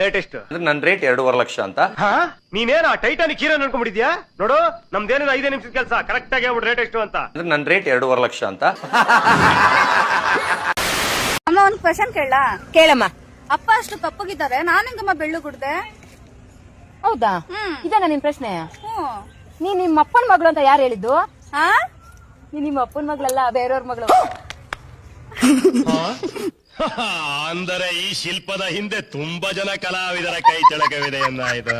Rate ಎಷ್ಟು? ನನ್ನ rate 2.5 lakh ಅಂತ. ನೀನೇನ ಟೈಟಾನಿಕ್ ಹೀರೋ ಅನ್ಕೊಂಡ್ಬಿಟ್ಟಿದ್ಯಾ? ನೋಡು ನಮ್ದೇನ 5 ನಿಮಿಷದ ಕೆಲಸ, ಕರೆಕ್ಟ್ ಆಗಿ ಹೇಳ್ಬಿಟ್ಟು ರೇಟ್ ಎಷ್ಟು ಅಂತ. ನನ್ನ ರೇಟ್ 2.5 ಲಕ್ಷ ಅಂತ. ಅಮ್ಮ ಒಂದ್ ಕ್ವೆಶ್ಚನ್ ಕೇಳಲಾ? ಕೇಳಮ್ಮ. ಅಪ್ಪ ಅಷ್ಟು ಕಪ್ಪಗಿದ್ದಾರೆ, ನಾನ್ ಹೆಂಗಮ್ಮ ಬೆಳ್ಳಗುಡ್ದೆ? ಹೌದಾ? ಇದೇನಾ ನಿನ್ ಪ್ರಶ್ನೆ? ನೀನ್ ನಿಮ್ಮ ಅಪ್ಪನ ಮಗಳು ಅಂತ ಯಾರು ಹೇಳಿದ್ದು? ನೀನ್ ನಿಮ್ಮ ಅಪ್ಪನ ಮಗಳಲ್ಲ, ಬೇರೆಯವ್ರ ಮಗಳು. ಅಂದರೆ ಈ ಶಿಲ್ಪದ ಹಿಂದೆ ತುಂಬಾ ಜನ ಕಲಾವಿದರ ಕೈ ಚಳಕವಿದೆ ಎಂದಾಯ್ತು.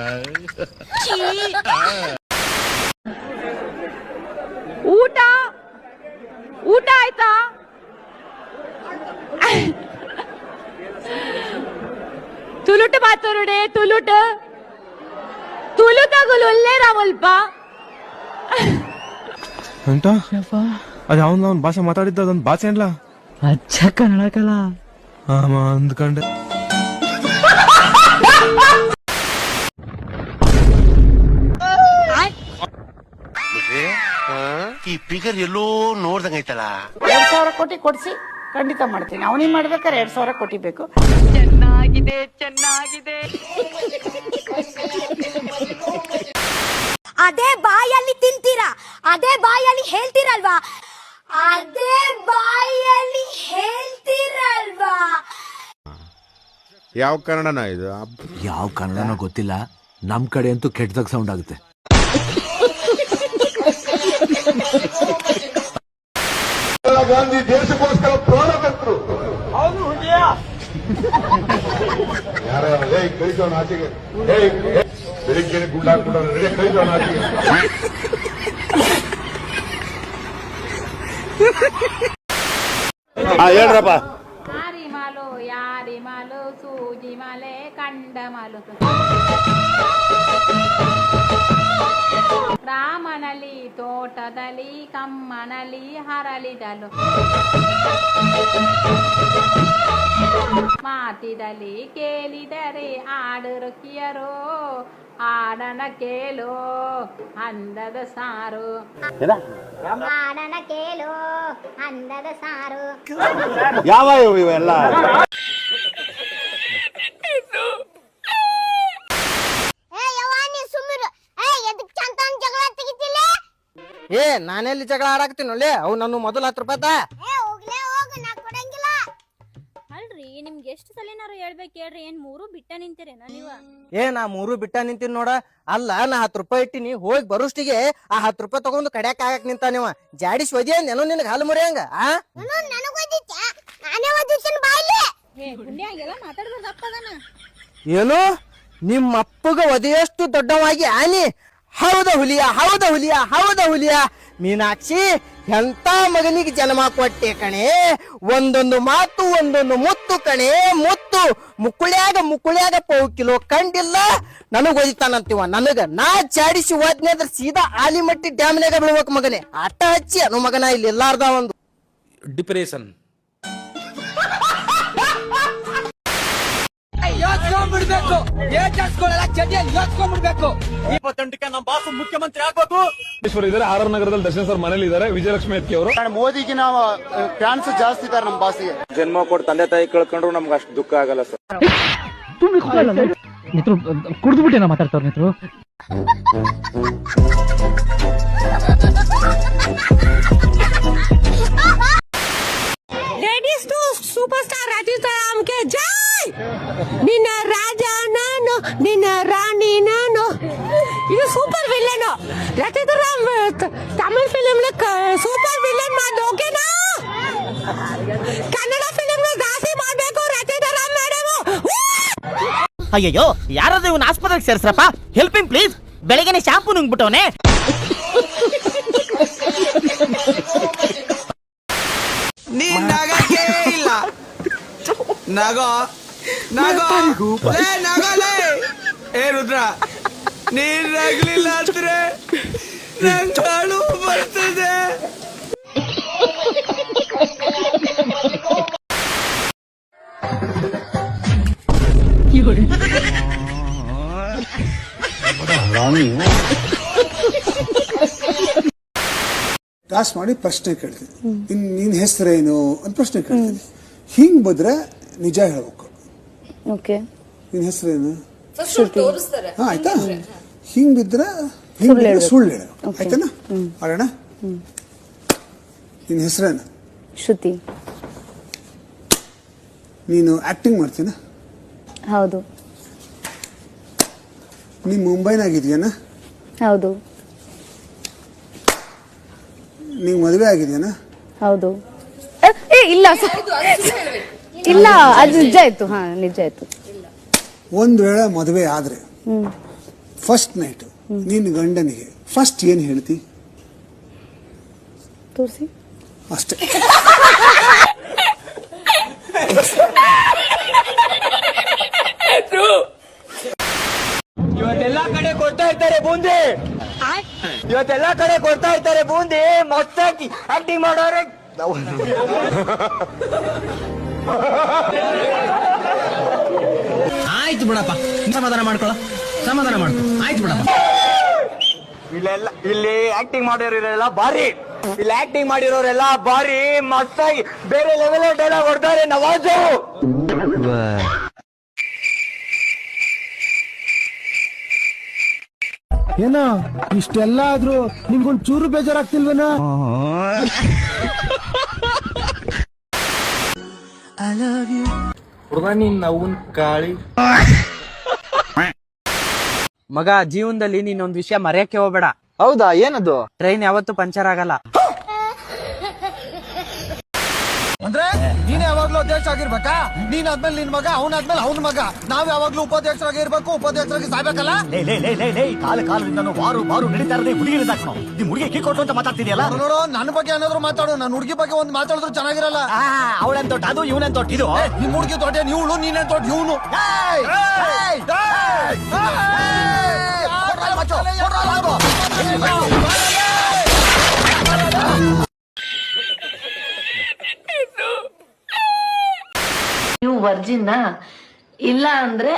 ಊಟ ಆಯ್ತಾ? ತುಳುಟು ಮಾತಾಡೋಡೆ, ತುಳುತಾಗುಲ್ಲೇ ರಾಮಲ್ಪ ಅಂತ ಅದು ಅವನ್ ಭಾಷೆ ಮಾತಾಡಿದ್ದ ಅದೊಂದು ಭಾಷೆ ಅಲ್ಲ, ಅಚ್ಚ ಕನ್ನಡ ಕಲ ಅಂದ್ಕೊಂಡೆ. ಈ ಫಿಗರ್ ಎಲ್ಲೋ ನೋಡ್ದಂಗೈತಲ್ಲ. 2,000 ಕೋಟಿ ಕೊಡ್ಸಿ ಖಂಡಿತ ಮಾಡ್ತೀನಿ. ಅವನಿಗೆ ಮಾಡ್ಬೇಕಾದ್ರೆ 2,000 ಕೋಟಿ ಬೇಕು. ಚೆನ್ನಾಗಿದೆ. ಅದೇ ಬಾಯಲ್ಲಿ ತಿಂತೀರಾ, ಅದೇ ಬಾಯಲ್ಲಿ ಹೇಳ್ತೀರಲ್ವಾ, ಅದೇ ಬಾಯಲ್ಲಿ ಹೇಳ್ತೀರಲ್ವಾ. ಯಾವ ಕನ್ನಡನ ಇದು? ಯಾವ ಕನ್ನಡನೋ ಗೊತ್ತಿಲ್ಲ, ನಮ್ ಕಡೆ ಅಂತೂ ಕೆಟ್ಟದಾಗ ಸೌಂಡ್ ಆಗುತ್ತೆ. ಗಾಂಧಿ ದೇಶಕ್ಕೋಸ್ಕರ ಪ್ರಾಣ ಕೊಟ್ಟರು. ಕಳಿಸೋಣ ಆಚೆಗೆ, ಬೆಳಿಗ್ಗೆ ಗುಂಡಾಕ್ಬಿಡ ಕಳಿಸೋಣ ಆಚೆಗೆ. ಹೇಳ್ರಪ್ಪ. ಯಾರಿಮಾಲು ಸೂಜಿ ಮಾಲೆ ಕಂಡ ಮಾಲು ರಾಮನಲ್ಲಿ ತೋಟದಲ್ಲಿ ಕಮ್ಮನಲ್ಲಿ ಹರಳಿದಲು ಮಾತಿದಲ್ಲಿ ಕೇಳಿದರೆ ಆಡುರುಕಿಯರೋ ಆಡನ ಕೇಳೋ ಅಂದದ ಸಾರು, ಆಡನ ಕೇಳು ಅಂದದ ಸಾರು. ಯಾವ ಇವೆಲ್ಲ ನಾನೆಲ್ಲಿ ಜಗಳ ಆಡಾಕ್ತೀನಿ ಒಳ್ಳೆ. ಅವು ನನ್ನ ಮೊದಲು 10 ರೂಪಾಯಿ. ಅಲ್ರಿ ನಿಮ್ಗೆ ಎಷ್ಟು ಸಲಿನಾರು ಹೇಳ್ಬೇಕು ಹೇಳ್ರಿ, ಏನ್ 3 ಬಿಟ್ಟ ನಿಂತೀರೇನ ನೀವ? ನಾ 3 ಬಿಟ್ಟ ನಿಂತೀನಿ ನೋಡ. ಅಲ್ಲ, ನಾ 10 ರೂಪಾಯಿ ಇಟ್ಟಿನಿ, ಹೋಗಿ ಬರೋಷ್ಟಿಗೆ ಆ 10 ರೂಪಾಯಿ ತಗೊಂಡು ಕಡ್ಯಾಕ್ ಆಗಕ್ ನಿಂತ ನೀವ. ಜಾಡಿಸ್ ಒದಿ ಅಂದೇನೋ ನಿನಗೆ ಹಾಲು ಮುರಿ ಹಂಗ. ಏನು ನಿಮ್ಮ ಅಪ್ಪಗ ಒದೆಯಷ್ಟು ದೊಡ್ಡವಾಗಿ ಆನಿ? ಹೌದ ಹುಲಿಯ ಮೀನಾಕ್ಷಿ, ಎಂತ ಮಗನಿಗೆ ಜನ್ಮ ಕೊಟ್ಟೆ ಕಣೆ. ಒಂದೊಂದು ಮಾತು ಒಂದೊಂದು ಮುತ್ತು ಕಣೆ, ಮುತ್ತು ಮುಕ್ಕುಳ್ಯಾಗ 1 ಕಿಲೋ ಕಂಡಿಲ್ಲ. ನನಗ್ ಒದಿತಾನಂತೀವ. ನಾ ಜಾಡಿಸಿ ಓದ್ನೆ ಅಂದ್ರೆ ಸೀದಾ ಆಲಿಮಟ್ಟಿ ಡ್ಯಾಮ್ನಾಗ ಬೀಳ್ಬೇಕು ಮಗನೇ. ಆಟ ಹಚ್ಚಿ ಅನು ಮಗನ ಇಲ್ಲಿ ಎಲ್ಲಾರ್ದ ಒಂದು ಡಿಪ್ರೆಷನ್. ಯೋಚ್ಕೊಂಡ್ಬಿಡ್ಬೇಕು, ಯೋಚ್ಕೊಂಡ್ಬಿಡ್ಬೇಕು. 28ಕ್ಕೆ ನಮ್ಮ ಬಾಸು ಮುಖ್ಯಮಂತ್ರಿ ಆಗ್ಬೇಕು. ಇದ್ದಾರೆ ಆರ್ ನಗರದಲ್ಲಿ ದರ್ಶನ್ ಸರ್ ಮನೇಲಿ ಇದ್ದಾರೆ. ವಿಜಯಲಕ್ಷ್ಮಿ ಅತ್ತಿ ಅವರು. ಮೋದಿಗೆ ನಾವು ಫ್ಯಾನ್ಸ್ ಜಾಸ್ತಿ ಇದ್ದಾರೆ ನಮ್ಮ ಬಾಸಿಗೆ. ಜನ್ಮ ಕೊಟ್ಟು ತಂದೆ ತಾಯಿ ಕಳ್ಕೊಂಡ್ರು ನಮ್ಗೆ ಅಷ್ಟು ದುಃಖ ಆಗಲ್ಲ ಸರ್. ಕುಡ್ದು ಬಿಟ್ಟೇನ ಮಾತಾಡ್ತಾರ ಮಿತ್ರು. Ladies to super star Rajeev ಕೆ ಜೈ. ನಿನ್ನ ರಾಜ ನಾನು, ನಿನ್ನ ರಾಣಿ ನಾನು. ಇದು super villain Rajendraram. Tamil film super villain ಮಾಡೋದು ಓಕೆನಾ? ಕನ್ನಡ ಫಿಲ್ಮ್ ಜಾಸ್ತಿ ಮಾಡ್ಬೇಕು ರಾಜೇಂದ್ರರಾಮ್ ಮೇಡಮ್. ಅಯ್ಯಯ್ಯೋ, ಯಾರಾದ್ರೂ ಇವನ್ ಆಸ್ಪತ್ರೆಗೆ ಸೇರ್ಸ್ರಪ್ಪ. Help him please. ಬೆಳಗ್ಗೆನೆ ಶಾಂಪೂ ನುಂಗ್ಬಿಟ್ಟವನೆ. ಇಲ್ಲ ನಗೋ ನಗೋಲೆ. ಏ ರುದ್ರ, ನೀನ್ ನಗ್ಲಿಲ್ಲ ಅಂದ್ರೆ ನನ್ ಕಾಳು ಬರ್ತದೆ. ಟಾಸ್ ಮಾಡಿ ಪ್ರಶ್ನೆ ಕೇಳ್ತೀನಿ. ನಿನ್ ಹೆಸರೇನು ಅಂತ ಪ್ರಶ್ನೆ ಕೇಳ್ತೀನಿ. ಹಿಂಗ್ ಬಂದ್ರೆ ನಿಜ ಹೇಳ್ಬೇಕು. ಓಕೆ. ನಿನ್ನ ಹೆಸರೇನು? ಹಾ ಆಯ್ತಾ, ಹಿಂಗ್ ಬಿದ್ರೆ ಸುಳ್ಳು ಹೇಳು ಆಯ್ತಾನ? ಆಡೋಣ. ನಿನ್ನ ಹೆಸರೇನು? ಶ್ರುತಿ. ನೀನು ಆಕ್ಟಿಂಗ್ ಮಾಡ್ತೀನ? ಹೌದು. ನೀ ಮುಂಬೈನಾಗಿದ್ಯಾನ? ಹೌದು. ನೀವು ಮದುವೆ ಆಗಿದ್ಯಾನ? ಹೌದು. ಇಲ್ಲ ಇಲ್ಲ, ಅದು ನಿಜ ಆಯ್ತು. ಹಾ ನಿಜ ಆಯ್ತು. ಒಂದ್ ವೇಳೆ ಮದುವೆ ಆದ್ರೆ ಫಸ್ಟ್ ನೈಟ್ ನಿನ್ನ ಗಂಡನಿಗೆ ಫಸ್ಟ್ ಏನ್ ಹೇಳ್ತಿ? ತೋರಿಸಿ ಅಷ್ಟೇ. ಇವತ್ತೆಲ್ಲಾ ಕಡೆ ಕೊಡ್ತಾ ಇರ್ತಾರೆ ಬೂಂದಿ, ಇವತ್ತೆಲ್ಲಾ ಕಡೆ ಕೊಡ್ತಾ ಇರ್ತಾರೆ ಬೂಂದಿ. ಮಸ್ತಾಗಿ ಆಕ್ಟಿಂಗ್ ಮಾಡೋರೆ. ಆಯ್ತು ಬಿಡಪ್ಪ, ಸಮಾಧಾನ ಮಾಡ್ಕೊಳ, ಸಮಾಧಾನ ಮಾಡ್ಕೊ, ಆಯ್ತು ಬಿಡಪ್ಪ. ಇಲ್ಲಿ ಆಕ್ಟಿಂಗ್ ಮಾಡಿರೋರೆಲ್ಲ ಭಾರಿ, ಇಲ್ಲಿ ಆಕ್ಟಿಂಗ್ ಮಾಡಿರೋರೆಲ್ಲ ಭಾರಿ ಮಸ್ತಾಗಿ ಬೇರೆ ಲೆವೆಲ್ ಡೈಲಾಗ್ ಹೊಡ್ತಾರೆ ನವಾಜು. ಏನ ಇಷ್ಟೆಲ್ಲ ಆದ್ರೂ ನಿಮ್ಗೊಂದ್ ಚೂರು ಬೇಜಾರಾಗ್ತಿಲ್ವೇನ? ಮಗ, ಜೀವನದಲ್ಲಿ ನೀನೊಂದ್ ವಿಷಯ ಮರೆಯಕ್ಕೆ ಹೋಗ್ಬೇಡ. ಹೌದಾ? ಏನದು? ಟ್ರೈನ್ ಯಾವತ್ತೂ ಪಂಚರ್ ಆಗಲ್ಲ. ಅಂದ್ರೆ ನೀನ್ ಯಾವಾಗ್ಲೂ ಅಧ್ಯಕ್ಷ ಆಗಿರ್ಬೇಕಾ? ನೀನ್ ಆದ್ಮೇಲೆ ನಿನ್ ಮಗ, ಅವನಾದ್ಮೇಲೆ ಅವನ ಮಗ, ನಾವ್ ಯಾವಾಗ್ಲೂ ಉಪಾಧ್ಯಕ್ಷರಾಗಿ ಇರ್ಬೇಕು, ಉಪಾಧ್ಯಕ್ಷರಾಗಿ ಸಾಯ್ಬೇಕಲ್ಲ? ಕಾಲದಿಂದ ಬಾರು ನಡೀತಾ ಇರೋದೇ ಹುಡುಗಿರಿದ ನಿಮ್ ಹುಡುಗಿ ಕೀ ಕೊಟ್ಟು ಅಂತ ಮಾತಾಡ್ತಿದ್ಯಲ್ಲ. ನೋಡು, ನನ್ನ ಬಗ್ಗೆ ಏನಾದ್ರು ಮಾತಾಡು, ನನ್ನ ಹುಡುಗಿ ಬಗ್ಗೆ ಒಂದ್ ಮಾತಾಡಿದ್ರು ಚೆನ್ನಾಗಿರಲ್ಲ. ಅವಳೆನ್ ದೊಡ್ಡ ಅದು, ಇವನೇನ್ ದೊಡ್ಡ ಇದು. ನಿಮ್ ಹುಡುಗಿ ದೊಡ್ಡ ಇವಳು, ನೀನೇನ್ ದೊಡ್ಡ ಇವನು. ನೀವು ವರ್ಜಿನ್ನ? ಇಲ್ಲ ಅಂದ್ರೆ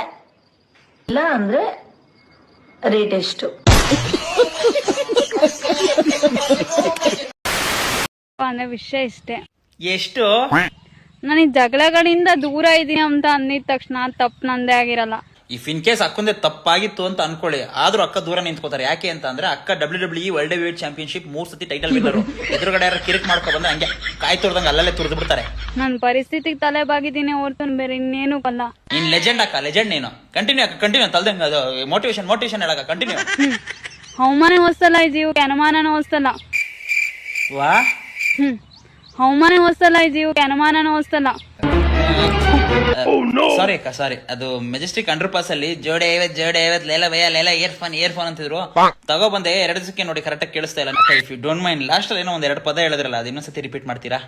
ರೇಟ್ ಎಷ್ಟು? ಅನ್ನೋ ವಿಷಯ ಇಷ್ಟೇ. ಎಷ್ಟು? ನನಗೆ ಜಗಳಗಳಿಂದ ದೂರ ಇದೀನಿ ಅಂತ ಅಂದಿದ ತಕ್ಷಣ ತಪ್ಪು ನಂದೇ ಆಗಿರಲ್ಲ. ಇಫ್ ಇನ್ ಕೇಸ್ ಅಕ್ಕಂದೆ ತಪ್ಪಾಗಿತ್ತು ಅಂತ ಅನ್ಕೊಳ್ಳಿ, ಆದ್ರೂ ಅಕ್ಕ ದೂರ ನಿಂತ್ಕೋತಾರೆ. ಯಾಕೆ ಅಂತ ಅಂದ್ರೆ ಅಕ್ಕ WWE ವರ್ಲ್ಡ್ ಹೆವಿವೇಟ್ ಚಾಂಪಿಯನ್ಶಿಪ್ 3 ಸತಿ ಟೈಟಲ್ ವಿನ್ನರ್. ಎದುರುಗಡೆ ಯಾರು ಕಿರಿಕ್ ಮಾಡ್ಕೊ ಬಂದ್ರೆ ಹಂಗೆ ಕಾಯಿ ತುರ್ದಂಗೆ ಅಲ್ಲಲ್ಲೇ ತುರ್ದು ಬಿಡ್ತಾರೆ. ನನ್ನ ಪರಿಸ್ಥಿತಿಗೆ ತಲೆ ಬಾಗಿದ್ದೀನಿ ಹೊರತು ಬೇರೆ ಇನ್ನೇನು ಅಲ್ಲ. ನೀನ್ ಲೆಜೆಂಡ್ ಅಕ್ಕ, ಲೆಜೆಂಡ್ ನೀನು. ಕಂಟಿನ್ಯೂ ಅಕ್ಕ, ಕಂಟಿನ್ಯೂ. ತಲ್ದಂಗ ಅದು ಮೋಟಿವೇಶನ್ ಹೇಳಕ್ಕ, ಕಂಟಿನ್ಯೂ. ಅವಮಾನ ಹೊಸ್ತಲ್ಲ ಈ ಜೀವಕ್ಕೆ, ಅನುಮಾನನೂ ಹೊಸ್ತಲ್ಲ. ವಾ, ಅವಮಾನ ಹೊಸ್ತಲ್ಲ ಈ ಜೀವಕ್ಕೆ, ಅನುಮಾನನೂ ಹೊಸ್ತಲ್ಲ. ಸಾರಿ ಅಕ್ಕ, ಸಾರಿ. ಅದು ಮೆಜೆಸ್ಟಿಕ್ ಅಂಡರ್ ಪಾಸ್ ಅಲ್ಲಿ ಜೋಡೆ 50 ಲೇಲ ಭಯ ಲೇಲ ಇಯರ್ಫೋನ್ ಅಂತಿದ್ರು. ತಗೊಬಂದೆ 2 ದಿವಸಕ್ಕೆ ನೋಡಿ, ಕರೆಕ್ಟ್ ಆಗಿ ಕೇಳಿಸ್ತಾ ಇಲ್ಲ. If you don't mind, last ಅಲ್ಲಿ ಏನೋ 2 ಪದ ಹೇಳಿದ್ರಲ್ಲ, ಅದು ಇನ್ನೊಂದ್ಸತಿ ರಿಪೀಟ್ ಮಾಡ್ತೀರಾ?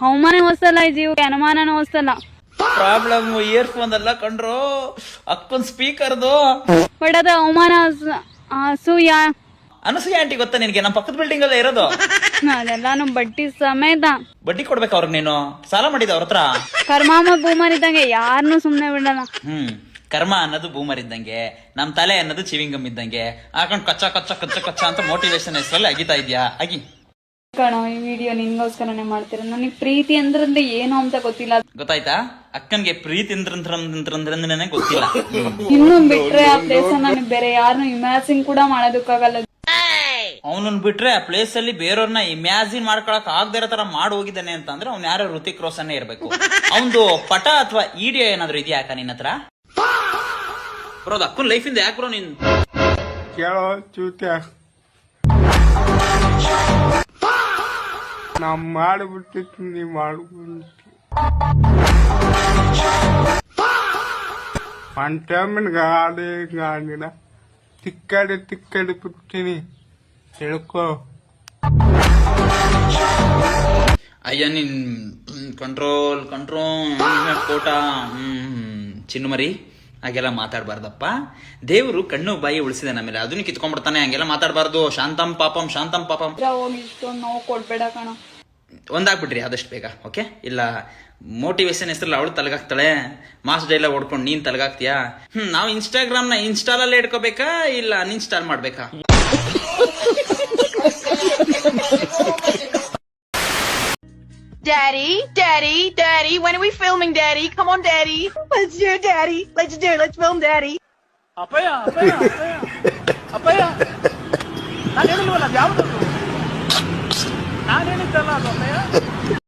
ಅವಮಾನ ಹೊಸ್ತಲ್ಲ ಈ ಜೀವಕ್ಕೆ, ಅನುಮಾನನೂ ಹೊಸ್ತಲ್ಲ. ಪ್ರಾಬ್ಲಮ್ ಇಯರ್ಫೋನ್ ಅಲ್ಲ ಕಂಡ್ರು, ಅಕ್ಕೊಂದ್ ಸ್ಪೀಕರ್ದು. ಬಟ್ ಅದು ಅವಮಾನ ಅಸೂಯ. ಅನಸೂಯ ಆಂಟಿ ಗೊತ್ತಾ ನಿನ್ಗೆ? ನಮ್ಮ ಪಕ್ಕದ ಬಿಲ್ಡಿಂಗ್ ಅಲ್ಲೇ ಇರೋದು. ಅದೆಲ್ಲಾನು ಬಡ್ಡಿ ಸಮೇತ. ಬಡ್ಡಿ ಕೊಡ್ಬೇಕು ಅವ್ರಿಗೆ. ನೀನು ಸಾಲ ಮಾಡಿದ ಅವ್ರ ಹತ್ರ? ಕರ್ಮಾಮ ಬೂಮರ್ ಇದ್ದಂಗೆ ಯಾರನ್ನು ಸುಮ್ನೆ ಬಿಡಲ್ಲ. ಕರ್ಮ ಅನ್ನೋದು ಬೂಮರ್ ಇದ್ದಂಗೆ, ನಮ್ ತಲೆ ಅನ್ನೋದು ಚಿವಿಂಗಮ್ ಇದ್ದಂಗೆ. ಹಾಕೊಂಡ್ ಕಚ್ಚ ಅಂತ ಮೋಟಿವೇಶನ್ ಹೆಸರಲ್ಲಿ ಅಗಿತಾ ಇದ್ಯಾ? ಅಗಿ ಕಣೋ, ಈ ವಿಡಿಯೋ ನಿನ್ಗೋಸ್ಕರನೇ ಮಾಡ್ತೀರ. ನನಗೆ ಪ್ರೀತಿ ಅಂದ್ರೆ ಏನು ಅಂತ ಗೊತ್ತಿಲ್ಲ. ಗೊತ್ತಾಯ್ತಾ? ಅಕ್ಕನ್ಗೆ ಪ್ರೀತಿ ಅಂದ್ರೆ ಗೊತ್ತಿಲ್ಲ. ಇನ್ನು ಬಿಟ್ರೆ ಆ ಪ್ಲೇಸ್ ನನಗೆ ಬೇರೆ ಯಾರನ್ನು ಇಮ್ಯಾಜಿನ್ ಕೂಡ ಮಾಡೋದಕ್ಕಾಗಲ್ಲ. ಅವನನ್ನ ಬಿಟ್ರೆ ಆ ಪ್ಲೇಸ್ ಅಲ್ಲಿ ಬೇರೆಯವ್ರನ್ನ ಇಮ್ಯಾಜಿನ್ ಮಾಡ್ಕೊಳಕ್ ಆಗದೆ ಇರೋ ತರ ಮಾಡಿ ಹೋಗಿದ್ದಾನೆ ಅಂತ ಅಂದ್ರೆ ಅವ್ನು ಯಾರೋ ಋತಿಕ್ ರೋಷನ್ನೇ ಇರ್ಬೇಕು. ಅವನದು ಪಟ ಅಥವಾ ಇಡಿಯೋ ಏನಾದ್ರು ಇದೆಯಾ ಅಕ್ಕ ನಿನ್ನ ಹತ್ರ? ಬ್ರೋ, ಅದು ಅಕ್ಕನ ಲೈಫ್ ಇಂದ ಯಾಕೆ ಬ್ರೋ ನೀನ್ ಕೇಳೋ ಚೂತ್ಯ, ನಾ ಮಾಡಿಬಿಟ್ಟಿತ್ತು, ನೀ ಮಾಡ್ಬಿಟ್ಟು ಒನ್ ಟೈಮಿನ ಗಾಡಿನ ತಿಕ್ಕಡಿ ಬಿಡ್ತೀನಿ, ಹೇಳ್ಕೊ. ಅಯ್ಯ, ನೀನ್ ಕಂಟ್ರೋಲ್ ಕೋಟ ಚಿನ್ನುಮರಿ, ಹಾಗೆಲ್ಲ ಮಾತಾಡ್ಬಾರ್ದಪ್ಪ. ದೇವರು ಕಣ್ಣು ಬಾಯಿ ಉಳಿಸಿದೆ ನಮ್ಮೇಲೆ, ಅದನ್ನ ಕಿತ್ಕೊಂಡ್ಬಿಡ್ತಾನೆ. ಹಂಗೆಲ್ಲ ಮಾತಾಡ್ಬಾರ್ದು. ಶಾಂತಂ ಪಾಪಂ. ಇಷ್ಟೊಂದು ನೋವು ಕೊಡ್ಬೇಡ ಕಣ. ಒಂದಾಗ್ಬಿಟ್ರಿ ಆದಷ್ಟು ಬೇಗ, ಓಕೆ? ಇಲ್ಲ ಮೋಟಿವೇಶನ್ ಹೆಸರಲ್ಲಿ ಅವಳು ತಲೆಗಾಗ್ತಾಳೆ, ಮಾಸ್ ಡೈಲಾಗ್ ಹೊಡ್ಕೊಂಡು ನೀನ್ ತಲೆಗಾಗ್ತೀಯಾ? ನಾವು ಇನ್ಸ್ಟಾಗ್ರಾಮ್ನ ಇನ್ಸ್ಟಾಲಲ್ಲೇ ಇಟ್ಕೋಬೇಕಾ, ಇಲ್ಲ ಅನ್ಇನ್ಸ್ಟಾಲ್ ಮಾಡ್ಬೇಕಾ? Daddy, Daddy, Daddy, when are we filming, Daddy? Come on, Daddy. Let's do it, Daddy. Let's do it. Let's film, Daddy. ಅಪ್ಪಯ್ಯ ನಾನು ಹೇಳಿಲ್ವಲ್ಲ ಅದು ಯಾವ್ದು ನಾನು ಹೇಳಿದ್ದಲ್ಲ ಅದು ಅಪ್ಪಯ್ಯ